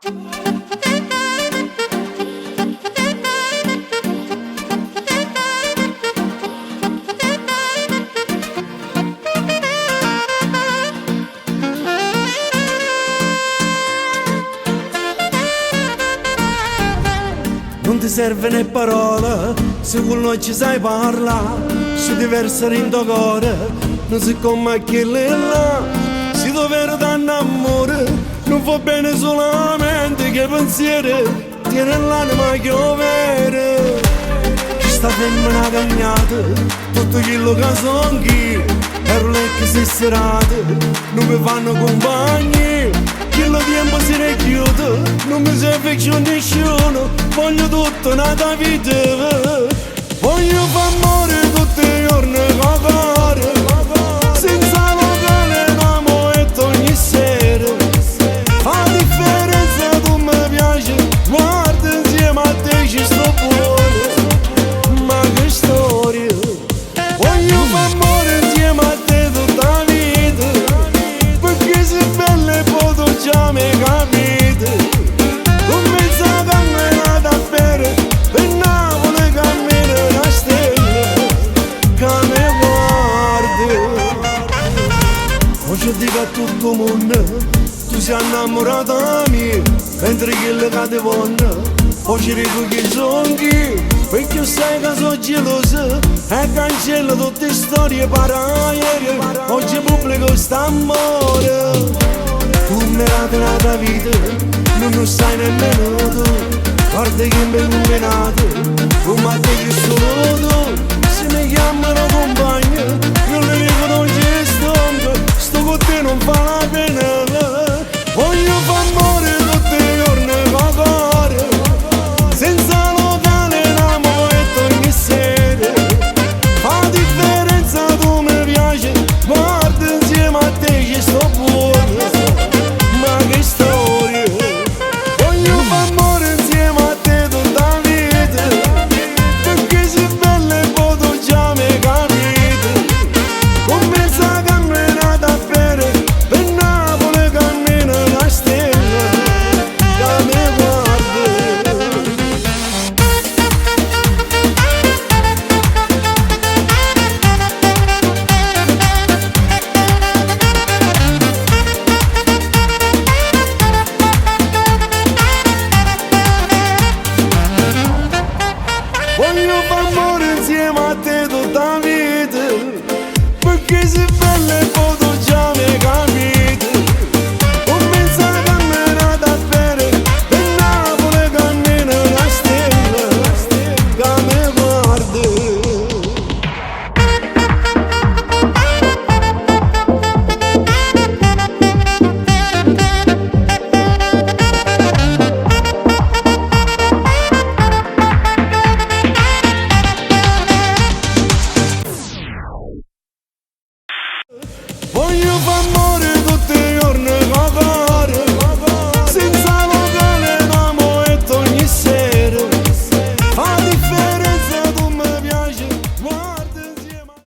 Non ti serve né parola, se con noi ci sai parlare, se ti versare in tuo cuore, non si come chi là, se dovere danno amore, non fa bene solamente che pensieri, tiene l'anima che overe. Questa femmina cagnata, tutto quello che sono io, ero lei che si serate, non mi fanno compagni. Quello tempo si richiude, non mi serve più nessuno, voglio tutta una vita. Voglio far amore tutti i giorni con cuore, senza locale d'amo e ogni sera. Fa differenza, tu mi piaci, guarda insieme a te ci sto buono. Ma che storia, voglio far amore insieme a te tutta la vita, perché sei bella e poi già mi capite, con mezza camminata a bere, per Napoli cammina una stella, che mi guardi. Oggi dico a tutto il mondo, tu sei innamorata di me, mentre quello che ti voglio, oggi dico che sono chi, perché sai che sono geloso, e cancello tutte le storie paraiere, oggi pubblico st'amore. Tu mi hai la vita, non lo sai nemmeno tu, guarda che mi hai combinato, come a te che sono tu. Se mi chiamano compagno, io le dico non ci sto con te non fa la pena. Voglio far